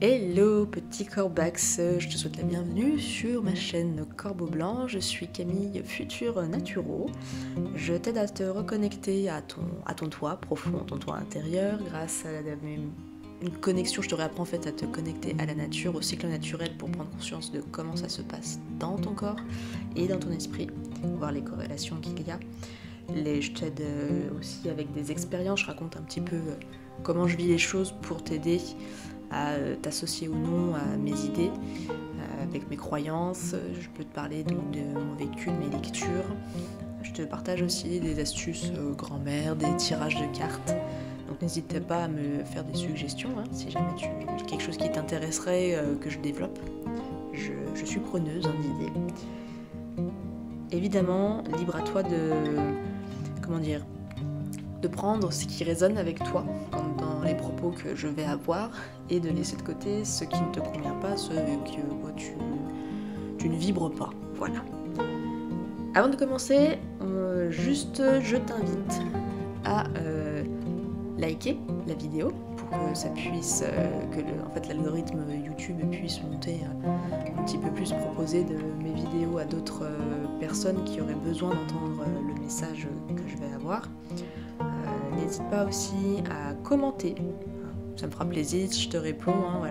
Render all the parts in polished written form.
Hello petit Corbax, je te souhaite la bienvenue sur ma chaîne Corbeau Blanc. Je suis Camille, futur naturo. Je t'aide à te reconnecter à ton toit profond, ton toit intérieur, grâce à une connexion. Je te réapprends en fait à te connecter à la nature, au cycle naturel, pour prendre conscience de comment ça se passe dans ton corps et dans ton esprit, voir les corrélations qu'il y a. Je t'aide aussi avec des expériences, je raconte un petit peu comment je vis les choses pour t'aider à t'associer ou non à mes idées, avec mes croyances. Je peux te parler donc de mon vécu, de mes lectures. Je te partage aussi des astuces grand-mère, des tirages de cartes. Donc n'hésite pas à me faire des suggestions, si jamais tu as quelque chose qui t'intéresserait que je développe. Je suis preneuse d'idées. Évidemment, libre à toi de prendre ce qui résonne avec toi dans les propos que je vais avoir et de laisser de côté ce qui ne te convient pas, ce que tu ne vibres pas. Voilà. Avant de commencer, je t'invite à liker la vidéo pour que ça puisse, l'algorithme YouTube puisse monter un petit peu plus, proposer de mes vidéos à d'autres personnes qui auraient besoin d'entendre le message que je vais avoir. N'hésite pas aussi à commenter, ça me fera plaisir, je te réponds,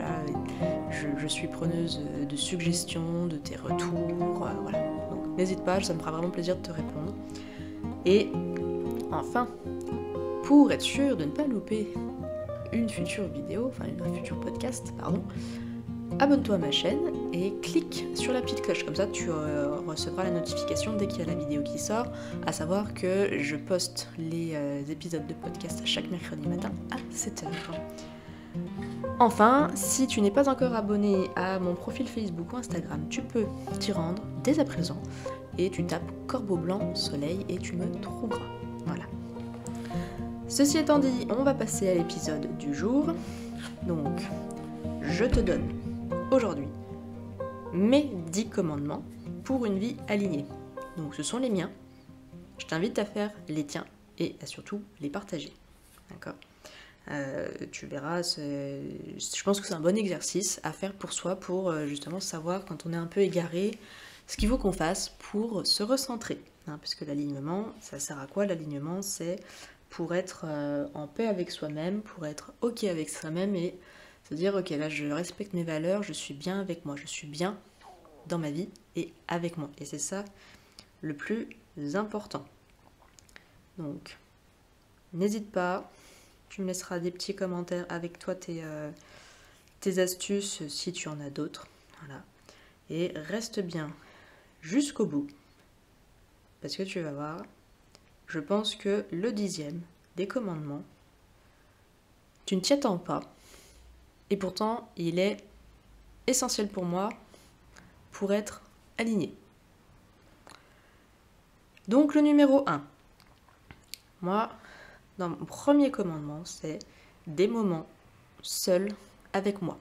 je suis preneuse de suggestions, de tes retours, voilà. Donc n'hésite pas, ça me fera vraiment plaisir de te répondre. Et enfin, pour être sûr de ne pas louper une future vidéo, un futur podcast, abonne-toi à ma chaîne et clique sur la petite cloche, comme ça tu recevras la notification dès qu'il y a la vidéo qui sort, à savoir que je poste les épisodes de podcast chaque mercredi matin à 7h. Enfin, si tu n'es pas encore abonné à mon profil Facebook ou Instagram, tu peux t'y rendre dès à présent et tu tapes Corbeau Blanc Soleil et tu me trouveras. Voilà. Ceci étant dit, on va passer à l'épisode du jour. Donc, je te donne aujourd'hui mes 10 commandements pour une vie alignée. Donc ce sont les miens. Je t'invite à faire les tiens et à surtout les partager. D'accord ? Tu verras, je pense que c'est un bon exercice à faire pour soi, pour justement savoir quand on est un peu égaré, ce qu'il faut qu'on fasse pour se recentrer. Parce que l'alignement, ça sert à quoi ? L'alignement, c'est pour être en paix avec soi-même, pour être ok avec soi-même et se dire ok, là je respecte mes valeurs, je suis bien avec moi, je suis bien dans ma vie et avec moi. Et c'est ça le plus important. Donc, n'hésite pas, tu me laisseras des petits commentaires avec toi, tes astuces si tu en as d'autres. Voilà. Et reste bien jusqu'au bout. Parce que tu vas voir, je pense que le 10e des commandements, tu ne t'y attends pas. Et pourtant, il est essentiel pour moi pour être aligné. Donc le numéro 1. Moi, dans mon premier commandement, c'est des moments seuls avec moi.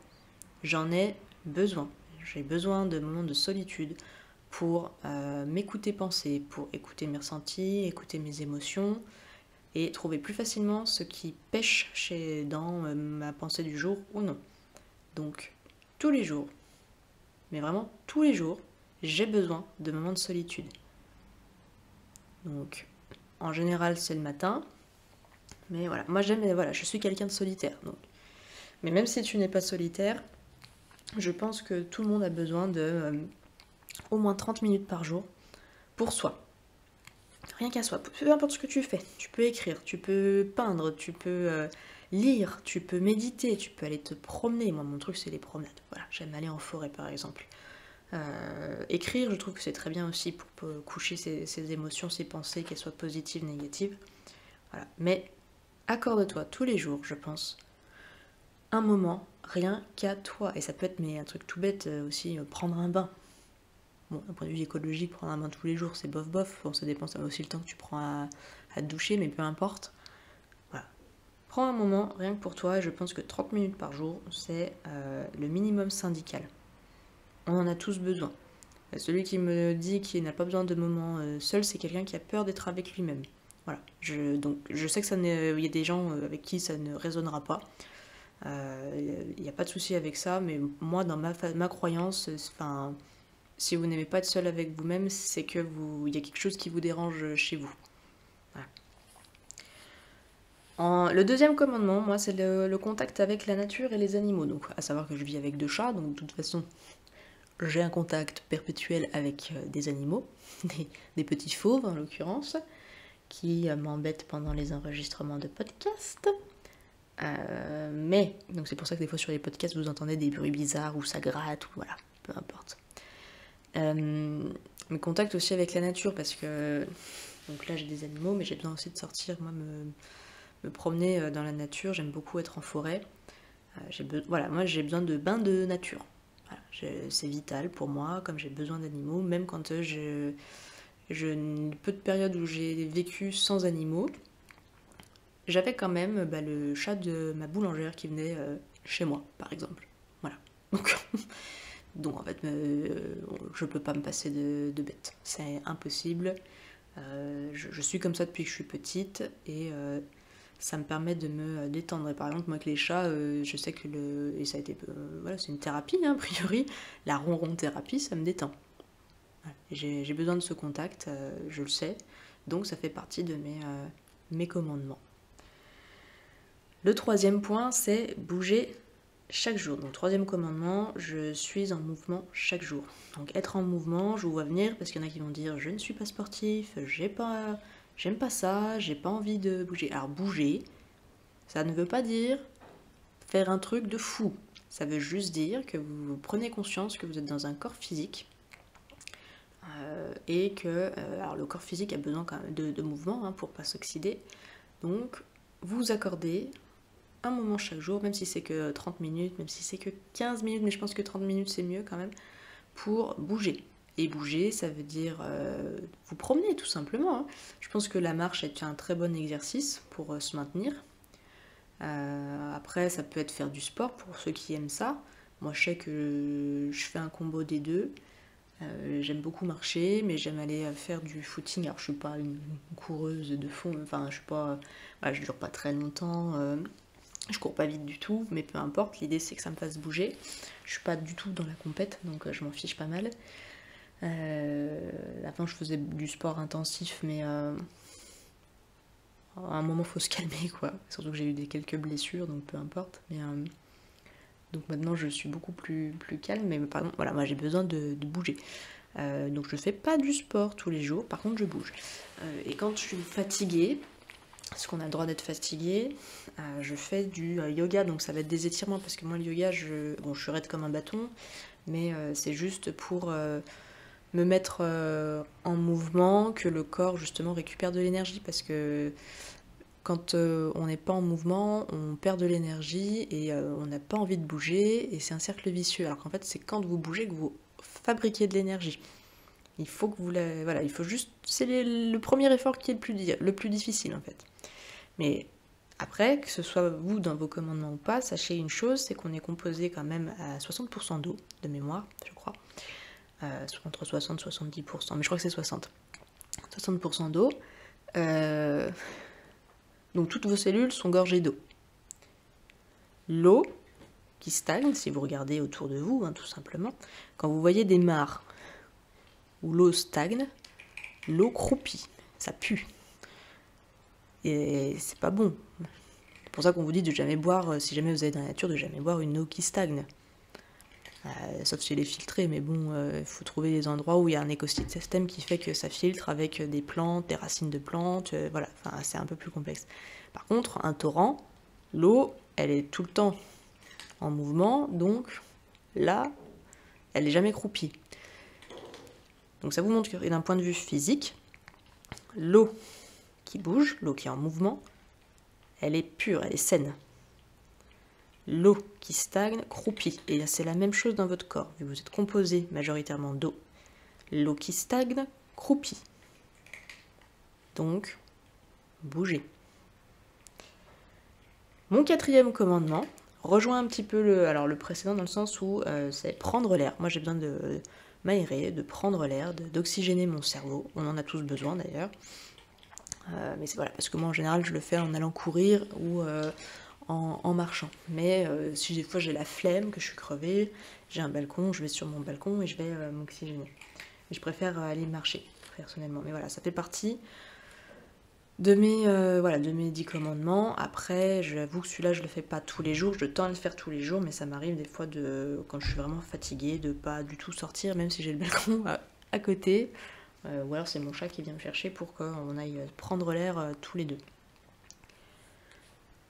J'en ai besoin. J'ai besoin de moments de solitude pour m'écouter penser, pour écouter mes ressentis, écouter mes émotions et trouver plus facilement ce qui pêche dans ma pensée du jour ou non. Donc, tous les jours, mais vraiment tous les jours, j'ai besoin de moments de solitude. Donc, en général, c'est le matin. Mais voilà, moi je suis quelqu'un de solitaire. Donc. Mais même si tu n'es pas solitaire, je pense que tout le monde a besoin de au moins 30 minutes par jour pour soi. Rien qu'à soi, peu importe ce que tu fais. Tu peux écrire, tu peux peindre, tu peux lire, tu peux méditer, tu peux aller te promener. Moi, mon truc, c'est les promenades. Voilà, j'aime aller en forêt, par exemple. Écrire, je trouve que c'est très bien aussi pour coucher ses émotions, ses pensées, qu'elles soient positives, négatives. Voilà. Mais accorde-toi tous les jours, je pense, un moment rien qu'à toi. Et ça peut être un truc tout bête aussi, prendre un bain. Bon, d'un point de vue écologique, prendre un bain tous les jours, c'est bof. Bon, ça dépend, ça va aussi le temps que tu prends à te doucher, mais peu importe. Voilà. Prends un moment rien que pour toi, et je pense que 30 minutes par jour, c'est le minimum syndical. On en a tous besoin. Celui qui me dit qu'il n'a pas besoin de moments seul, c'est quelqu'un qui a peur d'être avec lui-même. Voilà. Donc, je sais que il y a des gens avec qui ça ne résonnera pas. Il n'y a pas de souci avec ça, mais moi, dans ma croyance, enfin, si vous n'aimez pas être seul avec vous-même, c'est que il y a quelque chose qui vous dérange chez vous. Voilà. Le deuxième commandement, moi, c'est le contact avec la nature et les animaux. Donc, à savoir que je vis avec 2 chats, donc de toute façon, j'ai un contact perpétuel avec des animaux, des petits fauves en l'occurrence, qui m'embêtent pendant les enregistrements de podcasts. Mais, donc c'est pour ça que des fois sur les podcasts vous entendez des bruits bizarres ou ça gratte ou voilà, peu importe. Mais contact aussi avec la nature parce que, donc là j'ai des animaux mais j'ai besoin aussi de sortir, moi me promener dans la nature, j'aime beaucoup être en forêt. Voilà, moi j'ai besoin de bains de nature. Voilà, c'est vital pour moi, comme j'ai besoin d'animaux, même quand peu de périodes où j'ai vécu sans animaux, j'avais quand même le chat de ma boulangère qui venait chez moi, par exemple. Voilà. Donc en fait, je peux pas me passer de bête. C'est impossible. Je suis comme ça depuis que je suis petite et ça me permet de me détendre. Et par exemple, moi avec les chats, je sais que et ça a été, voilà, c'est une thérapie hein, a priori. La ronron thérapie, ça me détend. Voilà. J'ai besoin de ce contact, je le sais. Donc ça fait partie de mes commandements. Le troisième point, c'est bouger chaque jour. Donc, 3e commandement, je suis en mouvement chaque jour. Donc, être en mouvement, je vous vois venir parce qu'il y en a qui vont dire je ne suis pas sportif, j'aime pas ça, j'ai pas envie de bouger. Alors, bouger, ça ne veut pas dire faire un truc de fou. Ça veut juste dire que vous prenez conscience que vous êtes dans un corps physique et que alors le corps physique a besoin quand même de mouvement hein, pour pas s'oxyder. Donc, vous accordez un moment chaque jour, même si c'est que 30 minutes, même si c'est que 15 minutes, mais je pense que 30 minutes c'est mieux quand même, pour bouger. Et bouger, ça veut dire vous promener tout simplement. Hein. Je pense que la marche est un très bon exercice pour se maintenir. Après, ça peut être faire du sport pour ceux qui aiment ça. Moi, je sais que je fais un combo des deux. J'aime beaucoup marcher, mais j'aime aller faire du footing. Alors, je suis pas une coureuse de fond, enfin, je suis pas, voilà, je dure pas très longtemps. Je cours pas vite du tout, mais peu importe, l'idée c'est que ça me fasse bouger. Je suis pas du tout dans la compète, donc je m'en fiche pas mal. Avant je faisais du sport intensif, mais à un moment faut se calmer quoi. Surtout que j'ai eu quelques blessures, donc peu importe. Mais, donc maintenant je suis beaucoup plus calme, mais par exemple, voilà, moi j'ai besoin de bouger. Donc je fais pas du sport tous les jours, par contre je bouge. Et quand je suis fatiguée, parce qu'on a le droit d'être fatigué, je fais du yoga, donc ça va être des étirements, parce que moi le yoga, je suis raide comme un bâton, mais c'est juste pour me mettre en mouvement, que le corps justement récupère de l'énergie, parce que quand on n'est pas en mouvement, on perd de l'énergie et on n'a pas envie de bouger, et c'est un cercle vicieux, alors qu'en fait c'est quand vous bougez que vous fabriquez de l'énergie. Il faut que voilà, il faut juste, c'est le premier effort qui est le plus difficile en fait. Mais après, que ce soit vous dans vos commandements ou pas, sachez une chose, c'est qu'on est composé quand même à 60% d'eau, de mémoire, je crois. Entre 60 et 70%, mais je crois que c'est 60. 60% d'eau. Donc toutes vos cellules sont gorgées d'eau. L'eau qui stagne, si vous regardez autour de vous, hein, tout simplement, quand vous voyez des mares où l'eau stagne, l'eau croupit, ça pue. Et c'est pas bon. C'est pour ça qu'on vous dit de jamais boire, si jamais vous êtes dans la nature, de jamais boire une eau qui stagne. Sauf si elle est filtrée, mais bon, il faut trouver des endroits où il y a un écosystème qui fait que ça filtre avec des plantes, des racines de plantes, voilà, enfin, c'est un peu plus complexe. Par contre, un torrent, l'eau, elle est tout le temps en mouvement, donc là, elle n'est jamais croupie. Donc ça vous montre que d'un point de vue physique, l'eau qui bouge, l'eau qui est en mouvement, elle est pure, elle est saine. L'eau qui stagne croupit, et c'est la même chose dans votre corps, vu que vous êtes composé majoritairement d'eau. L'eau qui stagne croupit. Donc, bougez. Mon 4e commandement rejoint un petit peu le précédent dans le sens où c'est prendre l'air. Moi j'ai besoin de m'aérer, de prendre l'air, d'oxygéner mon cerveau. On en a tous besoin d'ailleurs. Mais c'est voilà, parce que moi en général je le fais en allant courir ou en marchant. Mais si des fois j'ai la flemme, que je suis crevée, j'ai un balcon, je vais sur mon balcon et je vais m'oxygéner. Et je préfère aller marcher, personnellement. Mais voilà, ça fait partie de mes 10 commandements. Après, j'avoue que celui-là, je le fais pas tous les jours. Je tends à le faire tous les jours, mais ça m'arrive des fois, quand je suis vraiment fatiguée, de pas du tout sortir, même si j'ai le balcon à côté. Ou alors c'est mon chat qui vient me chercher pour qu'on aille prendre l'air tous les deux.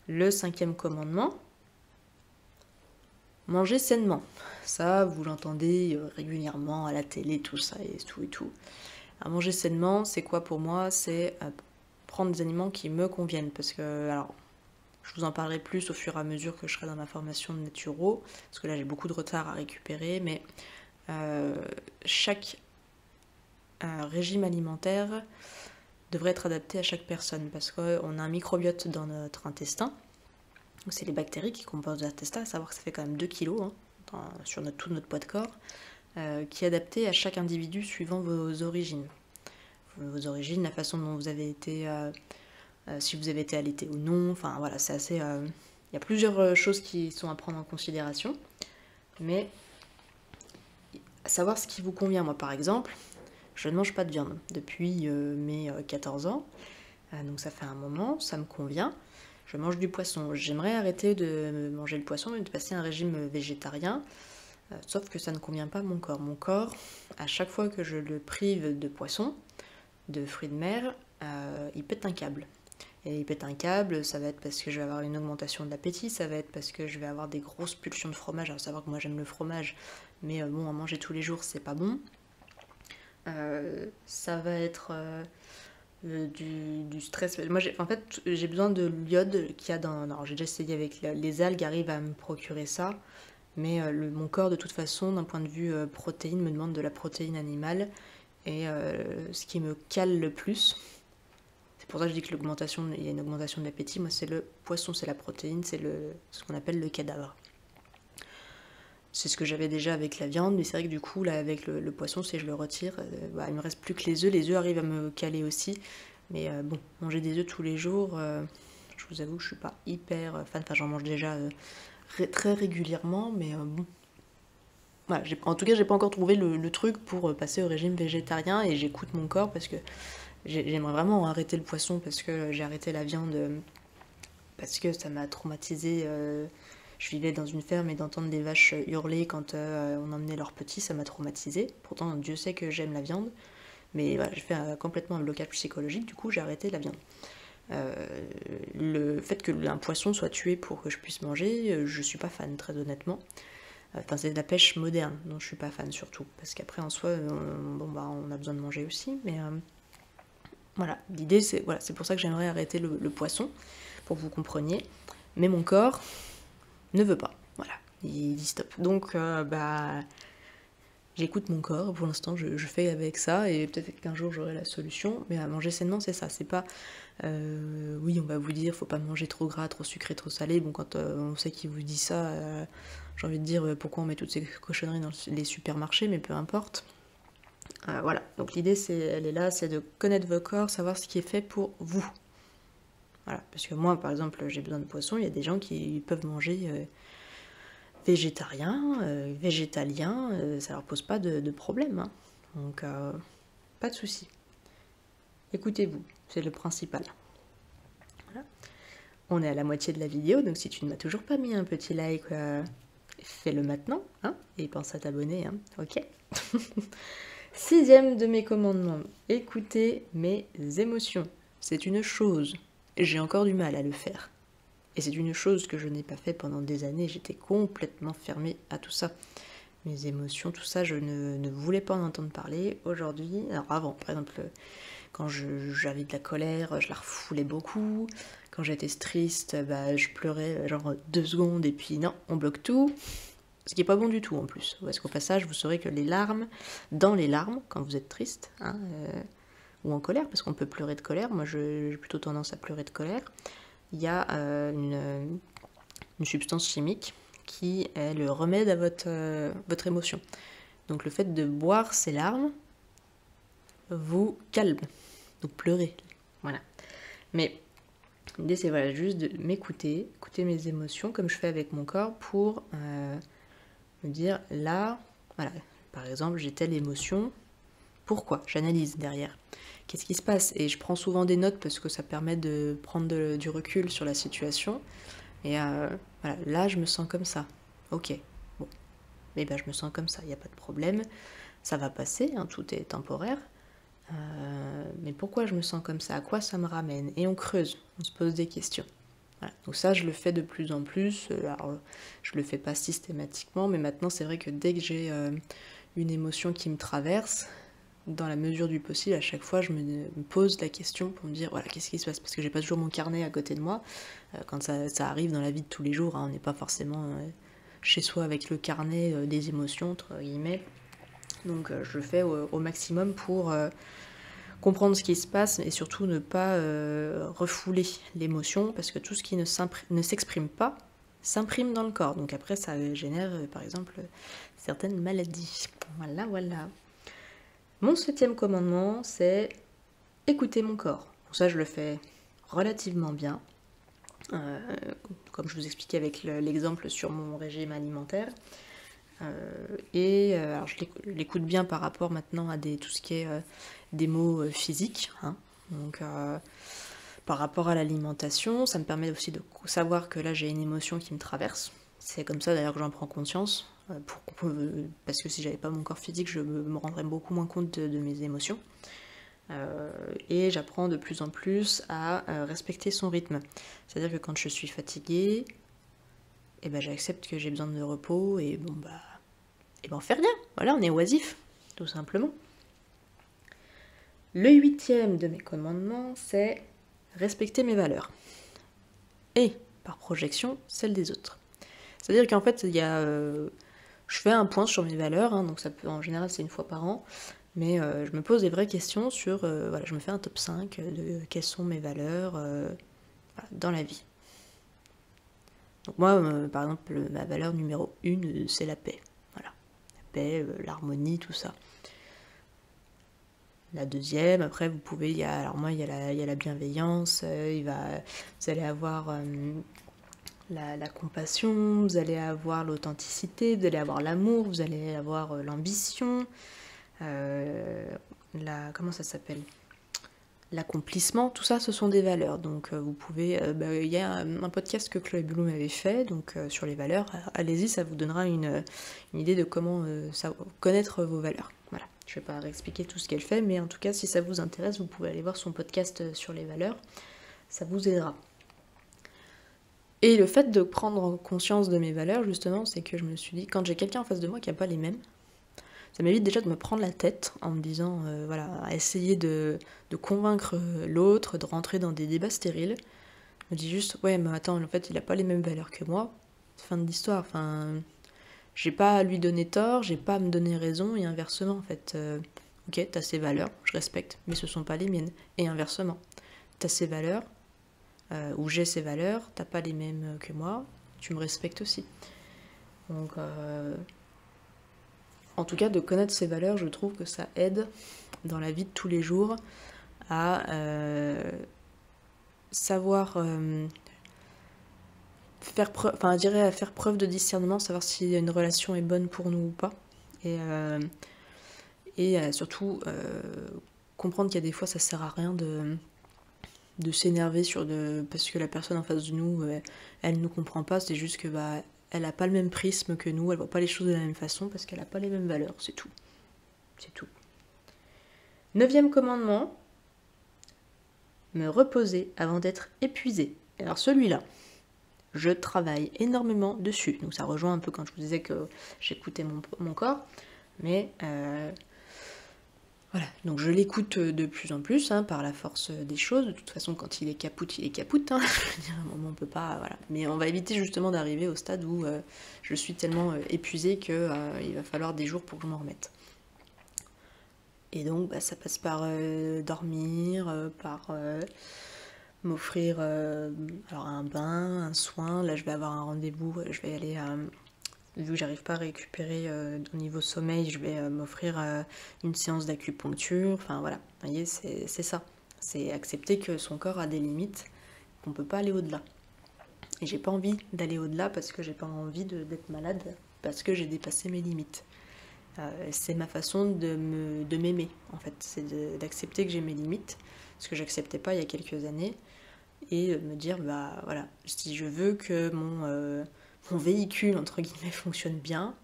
Le 5e commandement, manger sainement. Ça, vous l'entendez régulièrement à la télé, tout ça et tout et tout. Alors, manger sainement, c'est quoi pour moi? C'est prendre des aliments qui me conviennent. Parce que, alors, je vous en parlerai plus au fur et à mesure que je serai dans ma formation de naturo. Parce que là, j'ai beaucoup de retard à récupérer. Mais chaque régime alimentaire devrait être adapté à chaque personne. Parce qu'on a un microbiote dans notre intestin. C'est les bactéries qui composent l'intestin, à savoir que ça fait quand même 2 kilos sur tout notre poids de corps, qui est adapté à chaque individu suivant vos origines. Vos origines, la façon dont vous avez été, si vous avez été allaité ou non, enfin voilà, c'est assez... Il y a plusieurs choses qui sont à prendre en considération, mais à savoir ce qui vous convient. Moi par exemple, je ne mange pas de viande depuis mes 14 ans, donc ça fait un moment, ça me convient. Je mange du poisson. J'aimerais arrêter de manger le poisson et de passer à un régime végétarien, sauf que ça ne convient pas à mon corps. Mon corps, à chaque fois que je le prive de poisson, de fruits de mer, il pète un câble. Et il pète un câble, ça va être parce que je vais avoir une augmentation de l'appétit, ça va être parce que je vais avoir des grosses pulsions de fromage. Alors, savoir que moi j'aime le fromage, mais bon, à manger tous les jours, c'est pas bon. Ça va être... du stress. Moi, j'ai besoin de l'iode qu'il y a dans... Alors, j'ai déjà essayé avec les algues, arrivent à me procurer ça, mais mon corps, de toute façon, d'un point de vue protéines, me demande de la protéine animale, et ce qui me cale le plus, c'est pour ça que je dis que il y a une augmentation de l'appétit, moi, c'est le poisson, c'est la protéine, c'est ce qu'on appelle le cadavre. C'est ce que j'avais déjà avec la viande, mais c'est vrai que du coup, là, avec le poisson, si je le retire, il me reste plus que les œufs arrivent à me caler aussi. Mais bon, manger des œufs tous les jours, je vous avoue que je suis pas hyper fan. Enfin, j'en mange déjà très régulièrement, mais bon. Voilà, en tout cas, j'ai pas encore trouvé le truc pour passer au régime végétarien, et j'écoute mon corps parce que j'aimerais vraiment arrêter le poisson, parce que j'ai arrêté la viande parce que ça m'a traumatisée. Je vivais dans une ferme, et d'entendre des vaches hurler quand on emmenait leurs petits, ça m'a traumatisée. Pourtant, Dieu sait que j'aime la viande, mais voilà, j'ai fait complètement un blocage psychologique, du coup j'ai arrêté la viande. Le fait qu'un poisson soit tué pour que je puisse manger, je suis pas fan, très honnêtement. Enfin, c'est de la pêche moderne dont je suis pas fan, surtout, parce qu'après en soi, on a besoin de manger aussi, mais voilà, l'idée c'est pour ça que j'aimerais arrêter le poisson, pour que vous compreniez, mais mon corps ne veut pas, voilà, il dit stop. Donc j'écoute mon corps, pour l'instant je fais avec ça, et peut-être qu'un jour j'aurai la solution, mais à manger sainement, c'est ça, c'est pas oui, on va vous dire faut pas manger trop gras, trop sucré, trop salé. Bon, quand on sait qui vous dit ça, j'ai envie de dire pourquoi on met toutes ces cochonneries dans les supermarchés, mais peu importe. Voilà, donc l'idée elle est là, c'est de connaître vos corps, savoir ce qui est fait pour vous. Voilà, parce que moi, par exemple, j'ai besoin de poisson, il y a des gens qui peuvent manger végétarien, végétalien, ça leur pose pas de problème, hein. Donc, pas de souci. Écoutez-vous, c'est le principal. Voilà. On est à la moitié de la vidéo, donc si tu ne m'as toujours pas mis un petit like, fais-le maintenant, hein, et pense à t'abonner, hein, ok. 6e de mes commandements, écoutez mes émotions. C'est une chose. J'ai encore du mal à le faire. Et c'est une chose que je n'ai pas fait pendant des années. J'étais complètement fermée à tout ça. Mes émotions, tout ça, je ne voulais pas en entendre parler. Aujourd'hui, alors avant, par exemple, quand j'avais de la colère, je la refoulais beaucoup. Quand j'étais triste, je pleurais genre 2 secondes et puis non, on bloque tout. Ce qui n'est pas bon du tout en plus. Parce qu'au passage, vous saurez que dans les larmes, quand vous êtes triste, hein, ou en colère, parce qu'on peut pleurer de colère, moi j'ai plutôt tendance à pleurer de colère, il y a une substance chimique qui est le remède à votre émotion. Donc le fait de boire ces larmes vous calme, donc pleurez. Voilà. Mais L'idée, c'est voilà, juste de m'écouter, écouter mes émotions, comme je fais avec mon corps, pour me dire, là, voilà, par exemple, j'ai telle émotion, pourquoi? J'analyse derrière. Qu'est-ce qui se passe? Et je prends souvent des notes parce que ça permet de prendre du recul sur la situation. Et voilà, là, je me sens comme ça. Ok, bon, mais ben, je me sens comme ça, il n'y a pas de problème. Ça va passer, hein, tout est temporaire. Mais pourquoi je me sens comme ça? À quoi ça me ramène? Et on creuse, on se pose des questions. Voilà. Donc ça, je le fais de plus en plus. Alors, je le fais pas systématiquement, mais maintenant, c'est vrai que dès que j'ai une émotion qui me traverse, dans la mesure du possible, à chaque fois, je me pose la question pour me dire, voilà, qu'est-ce qui se passe? Parce que j'ai pas toujours mon carnet à côté de moi. Quand ça arrive dans la vie de tous les jours, hein, on n'est pas forcément chez soi avec le carnet des émotions, entre guillemets. Donc je le fais au maximum pour comprendre ce qui se passe et surtout ne pas refouler l'émotion, parce que tout ce qui ne s'exprime pas s'imprime dans le corps. Donc après, ça génère, par exemple, certaines maladies. Voilà, voilà. Mon 7e commandement, c'est écouter mon corps. Donc ça, je le fais relativement bien. Comme je vous expliquais avec l'exemple sur mon régime alimentaire. Alors je l'écoute bien par rapport maintenant à tout ce qui est des mots physiques. Hein. Donc par rapport à l'alimentation, ça me permet aussi de savoir que là j'ai une émotion qui me traverse. C'est comme ça d'ailleurs que j'en prends conscience. Parce que si j'avais pas mon corps physique, je me rendrais beaucoup moins compte de mes émotions. Et j'apprends de plus en plus à respecter son rythme. C'est-à-dire que quand je suis fatiguée, eh ben, j'accepte que j'ai besoin de repos et bon bah, et ben on fait rien. Voilà, on est oisif, tout simplement. Le 8e de mes commandements, c'est respecter mes valeurs. Et, par projection, celles des autres. C'est-à-dire qu'en fait, je fais un point sur mes valeurs, hein, donc ça peut, en général, c'est une fois par an. Mais je me pose des vraies questions sur, voilà, je me fais un top 5 de quelles sont mes valeurs voilà, dans la vie. Donc moi, par exemple, ma valeur numéro 1, c'est la paix. Voilà, la paix, l'harmonie, tout ça. La deuxième, après, vous pouvez, alors moi, il y a la bienveillance, vous allez avoir la compassion, vous allez avoir l'authenticité, vous allez avoir l'amour, vous allez avoir l'ambition, comment ça s'appelle, l'accomplissement, tout ça ce sont des valeurs. Donc vous pouvez, il y a un podcast que Chloé Bloom avait fait donc sur les valeurs, allez-y, ça vous donnera une idée de comment connaître vos valeurs. Voilà, je vais pas réexpliquer tout ce qu'elle fait, mais en tout cas si ça vous intéresse, vous pouvez aller voir son podcast sur les valeurs, ça vous aidera. Et le fait de prendre conscience de mes valeurs, justement, c'est que je me suis dit, quand j'ai quelqu'un en face de moi qui n'a pas les mêmes, ça m'évite déjà de me prendre la tête en me disant, voilà, à essayer de convaincre l'autre, de rentrer dans des débats stériles. Je me dis juste, ouais, mais attends, en fait, il n'a pas les mêmes valeurs que moi. Fin de l'histoire, enfin, j'ai pas à lui donner tort, j'ai pas à me donner raison, et inversement, en fait. Ok, t'as ses valeurs, je respecte, mais ce sont pas les miennes. Et inversement, t'as ses valeurs, ou j'ai ces valeurs, t'as pas les mêmes que moi, tu me respectes aussi. Donc, en tout cas, de connaître ses valeurs, je trouve que ça aide dans la vie de tous les jours à savoir faire preuve de discernement, savoir si une relation est bonne pour nous ou pas. Et surtout comprendre qu'il y a des fois ça sert à rien de s'énerver parce que la personne en face de nous, elle ne comprend pas, c'est juste que elle n'a pas le même prisme que nous, elle voit pas les choses de la même façon parce qu'elle n'a pas les mêmes valeurs, c'est tout. C'est tout. 9e commandement, me reposer avant d'être épuisé. Alors celui-là, je travaille énormément dessus. Donc ça rejoint un peu quand je vous disais que j'écoutais mon corps, mais voilà, donc je l'écoute de plus en plus par la force des choses. De toute façon, quand il est capoute, il est capoute. Je veux dire, à un moment, on peut pas. Voilà. Mais on va éviter justement d'arriver au stade où je suis tellement épuisée qu'il va falloir des jours pour que je m'en remette. Et donc, ça passe par dormir, par m'offrir alors un bain, un soin. Là, je vais avoir un rendez-vous, je vais aller vu que j'arrive pas à récupérer au niveau sommeil, je vais m'offrir une séance d'acupuncture. Enfin voilà, vous voyez, c'est ça. C'est accepter que son corps a des limites, qu'on peut pas aller au-delà. Et j'ai pas envie d'aller au-delà parce que j'ai pas envie d'être malade, parce que j'ai dépassé mes limites. C'est ma façon de m'aimer, en fait. C'est d'accepter que j'ai mes limites, ce que j'acceptais pas il y a quelques années, et me dire, bah voilà, si je veux que mon véhicule, entre guillemets, fonctionne bien,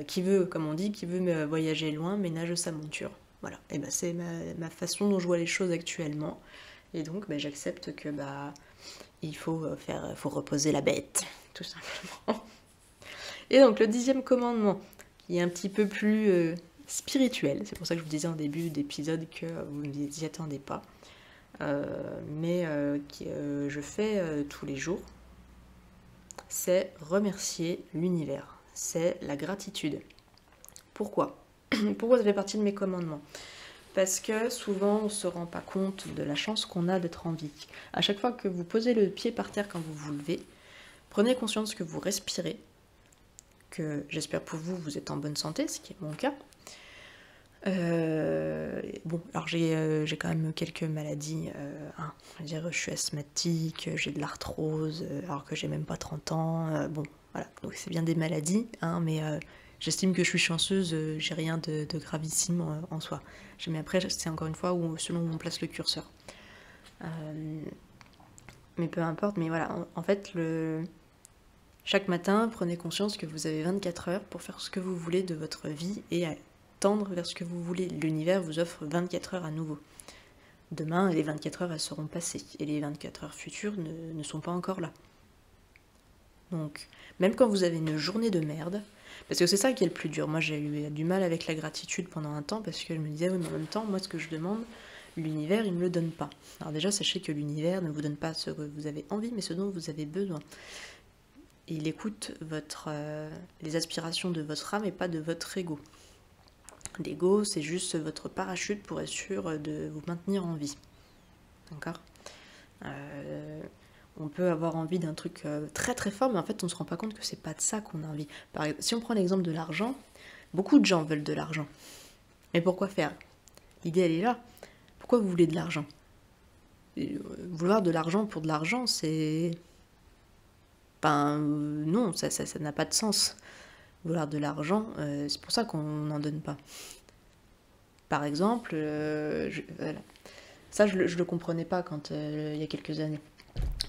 qui veut, comme on dit, qui veut me voyager loin, ménage sa monture. Voilà, et ben c'est ma façon dont je vois les choses actuellement. Et donc j'accepte que il faut reposer la bête, tout simplement. Et donc le 10e commandement, qui est un petit peu plus spirituel, c'est pour ça que je vous disais en début d'épisode que vous ne vous y attendez pas, mais que je fais tous les jours, c'est remercier l'univers, c'est la gratitude. Pourquoi ? Pourquoi ça fait partie de mes commandements ? Parce que souvent on ne se rend pas compte de la chance qu'on a d'être en vie. À chaque fois que vous posez le pied par terre quand vous vous levez, prenez conscience que vous respirez, que j'espère pour vous, vous êtes en bonne santé, ce qui est mon cas. Bon, alors j'ai quand même quelques maladies. Je suis asthmatique, j'ai de l'arthrose, alors que j'ai même pas 30 ans. Bon, voilà, donc c'est bien des maladies, mais j'estime que je suis chanceuse, j'ai rien de gravissime en soi. Mais après, c'est encore une fois selon où on place le curseur. Mais peu importe, mais voilà, en fait, chaque matin, prenez conscience que vous avez 24 heures pour faire ce que vous voulez de votre vie et tendre vers ce que vous voulez. L'univers vous offre 24 heures à nouveau. Demain, les 24 heures, elles seront passées. Et les 24 heures futures ne sont pas encore là. Donc, même quand vous avez une journée de merde, parce que c'est ça qui est le plus dur. Moi, j'ai eu du mal avec la gratitude pendant un temps, parce que je me disais, oui, mais en même temps, moi, ce que je demande, l'univers, il ne me le donne pas. Alors déjà, sachez que l'univers ne vous donne pas ce que vous avez envie, mais ce dont vous avez besoin. Il écoute les aspirations de votre âme et pas de votre ego. L'ego, c'est juste votre parachute pour être sûr de vous maintenir en vie. D'accord ? On peut avoir envie d'un truc très très fort, mais en fait, on ne se rend pas compte que c'est pas de ça qu'on a envie. Si on prend l'exemple de l'argent, beaucoup de gens veulent de l'argent. Mais pourquoi faire ? L'idée, elle est là. Pourquoi vous voulez de l'argent ? Vouloir de l'argent pour de l'argent, c'est... non, ça n'a pas de sens. Vouloir de l'argent, c'est pour ça qu'on n'en donne pas. Par exemple, voilà. Ça je le comprenais pas quand il y a quelques années.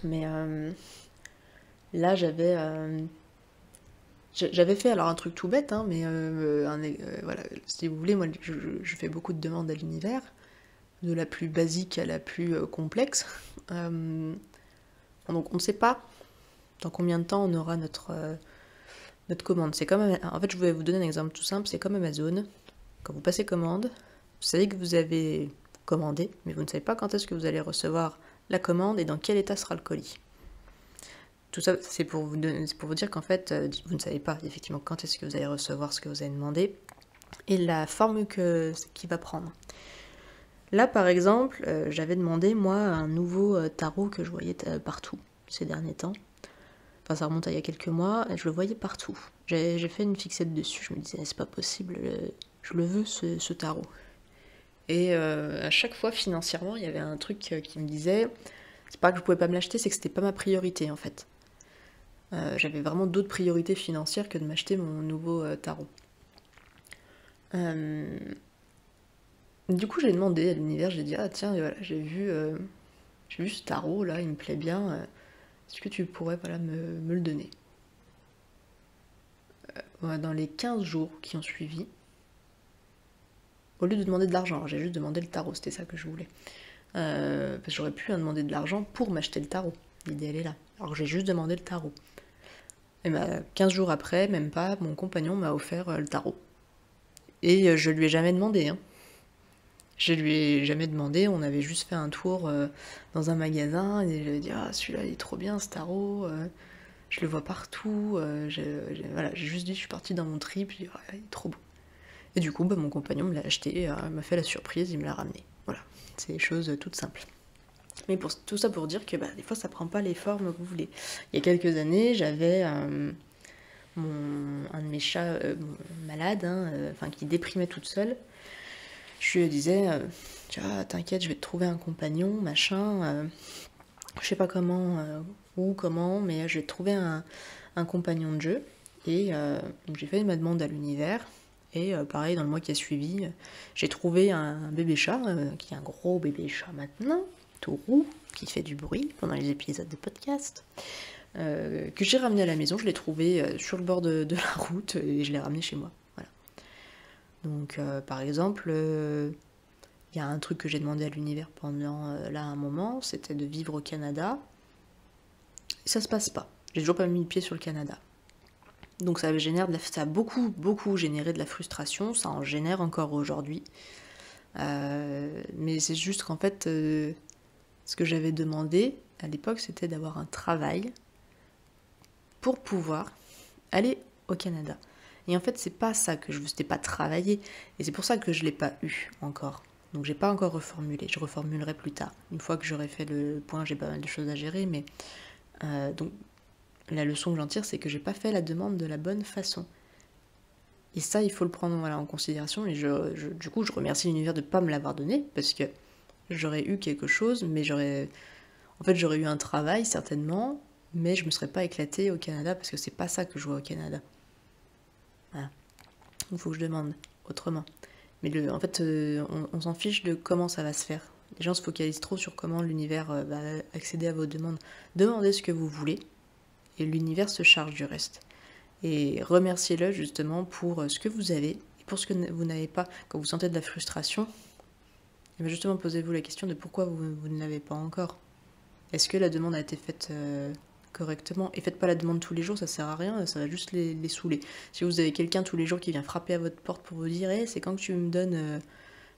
Mais là j'avais fait alors un truc tout bête, mais voilà, si vous voulez, moi je fais beaucoup de demandes à l'univers, de la plus basique à la plus complexe. Donc on ne sait pas dans combien de temps on aura notre commande. C'est comme, en fait, je vais vous donner un exemple tout simple, c'est comme Amazon. Quand vous passez commande, vous savez que vous avez commandé, mais vous ne savez pas quand est-ce que vous allez recevoir la commande et dans quel état sera le colis. Tout ça, c'est pour vous dire qu'en fait, vous ne savez pas effectivement quand est-ce que vous allez recevoir ce que vous avez demandé et la forme qu'il va prendre. Là, par exemple, j'avais demandé, moi, un nouveau tarot que je voyais partout ces derniers temps. Enfin, ça remonte à il y a quelques mois, je le voyais partout. J'ai fait une fixette dessus, je me disais, c'est pas possible, je le veux ce tarot. Et à chaque fois, financièrement, il y avait un truc qui me disait, c'est pas que je pouvais pas me l'acheter, c'est que c'était pas ma priorité en fait. J'avais vraiment d'autres priorités financières que de m'acheter mon nouveau tarot. Du coup, j'ai demandé à l'univers, j'ai dit, ah tiens, voilà, j'ai vu ce tarot là, il me plaît bien. Est-ce que tu pourrais me le donner ? Dans les 15 jours qui ont suivi, au lieu de demander de l'argent, j'ai juste demandé le tarot, c'était ça que je voulais. Parce que j'aurais pu demander de l'argent pour m'acheter le tarot. L'idée, elle est là. Alors j'ai juste demandé le tarot. Et 15 jours après, même pas, mon compagnon m'a offert le tarot. Et je lui ai jamais demandé. Je lui ai jamais demandé, on avait juste fait un tour dans un magasin, et je lui ai dit, ah celui-là il est trop bien ce tarot, je le vois partout, voilà, j'ai juste dit, je suis partie dans mon trip, j'ai dit, il est trop beau. Et du coup, mon compagnon me l'a acheté, il m'a fait la surprise, il me l'a ramené. Voilà, c'est des choses toutes simples. Mais tout ça pour dire que des fois ça prend pas les formes que vous voulez. Il y a quelques années, j'avais un de mes chats malade, qui déprimait toute seule. Je lui disais, t'inquiète, je vais te trouver un compagnon, machin. Je sais pas comment ou comment, mais j'ai trouvé un compagnon de jeu et donc j'ai fait ma demande à l'univers. Et pareil, dans le mois qui a suivi, j'ai trouvé un bébé chat, qui est un gros bébé chat maintenant, tout roux, qui fait du bruit pendant les épisodes de podcast, que j'ai ramené à la maison. Je l'ai trouvé sur le bord de la route et je l'ai ramené chez moi. Voilà. Donc, par exemple, il y a un truc que j'ai demandé à l'univers pendant là un moment, c'était de vivre au Canada. Ça se passe pas. J'ai toujours pas mis le pied sur le Canada. Donc ça a beaucoup généré de la frustration, ça en génère encore aujourd'hui. Mais c'est juste qu'en fait, ce que j'avais demandé à l'époque, c'était d'avoir un travail pour pouvoir aller au Canada. Et en fait, c'est pas ça que je veux, c'était pas travailler. Et c'est pour ça que je l'ai pas eu encore. Donc j'ai pas encore reformulé, je reformulerai plus tard. Une fois que j'aurai fait le point, j'ai pas mal de choses à gérer, mais donc la leçon que j'en tire, c'est que j'ai pas fait la demande de la bonne façon. Et ça, il faut le prendre en considération. Et du coup, je remercie l'univers de pas me l'avoir donné, parce que j'aurais eu quelque chose, mais j'aurais eu un travail certainement, mais je me serais pas éclatée au Canada, parce que c'est pas ça que je vois au Canada. Voilà. Il faut que je demande autrement. Mais en fait, on s'en fiche de comment ça va se faire. Les gens se focalisent trop sur comment l'univers va accéder à vos demandes. Demandez ce que vous voulez, et l'univers se charge du reste. Et remerciez-le justement pour ce que vous avez, et pour ce que vous n'avez pas. Quand vous sentez de la frustration, et bien justement posez-vous la question de pourquoi vous ne l'avez pas encore. Est-ce que la demande a été faite correctement? Et faites pas la demande tous les jours, ça sert à rien, ça va juste les saouler. Si vous avez quelqu'un tous les jours qui vient frapper à votre porte pour vous dire hey, c'est quand que tu me donnes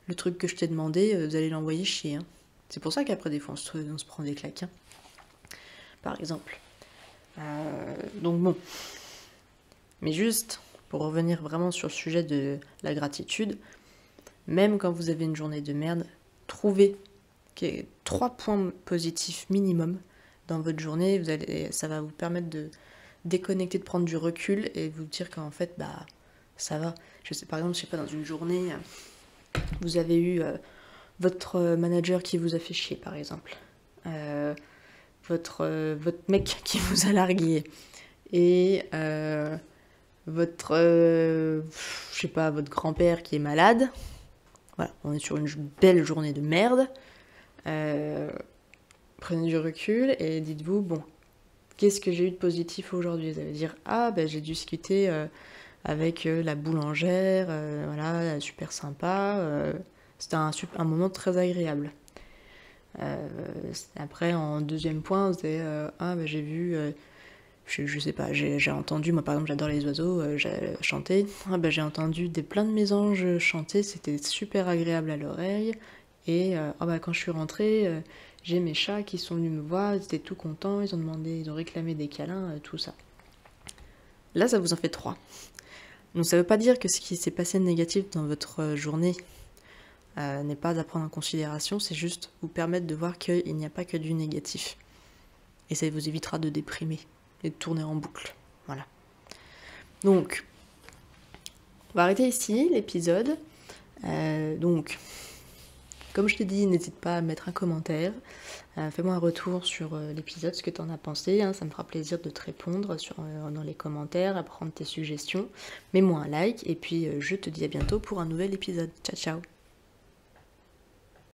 le truc que je t'ai demandé, vous allez l'envoyer chier. Hein. C'est pour ça qu'après des fois on se prend des claques. Hein. Par exemple. Donc bon. Mais juste, pour revenir vraiment sur le sujet de la gratitude, même quand vous avez une journée de merde, trouvez 3 points positifs minimum dans votre journée. Ça va vous permettre de déconnecter, de prendre du recul et vous dire qu'en fait, bah, ça va. Par exemple, je sais pas, dans une journée, vous avez eu votre manager qui vous a fait chier, par exemple. Votre mec qui vous a largué. Et votre grand-père qui est malade. Voilà, on est sur une belle journée de merde. Prenez du recul et dites-vous, bon, qu'est-ce que j'ai eu de positif aujourd'hui? Vous allez dire, ah, ben j'ai discuté avec la boulangère, voilà, super sympa. C'était un moment très agréable. Après, en deuxième point, vous allez, ah, ben j'ai vu... je sais pas, j'ai entendu, moi par exemple j'adore les oiseaux, chanter, ah, bah, j'ai entendu plein de mésanges chanter, c'était super agréable à l'oreille, et oh, bah, quand je suis rentrée, j'ai mes chats qui sont venus me voir, ils étaient tout contents, ils ont réclamé des câlins, tout ça. Là ça vous en fait 3. Donc ça veut pas dire que ce qui s'est passé de négatif dans votre journée n'est pas à prendre en considération, c'est juste vous permettre de voir qu'il n'y a pas que du négatif. Et ça vous évitera de déprimer et de tourner en boucle. Voilà. Donc, on va arrêter ici l'épisode. Donc, comme je t'ai dit, n'hésite pas à mettre un commentaire. Fais-moi un retour sur l'épisode, ce que tu en as pensé. Hein, ça me fera plaisir de te répondre dans les commentaires, à prendre tes suggestions. Mets-moi un like et puis je te dis à bientôt pour un nouvel épisode. Ciao, ciao.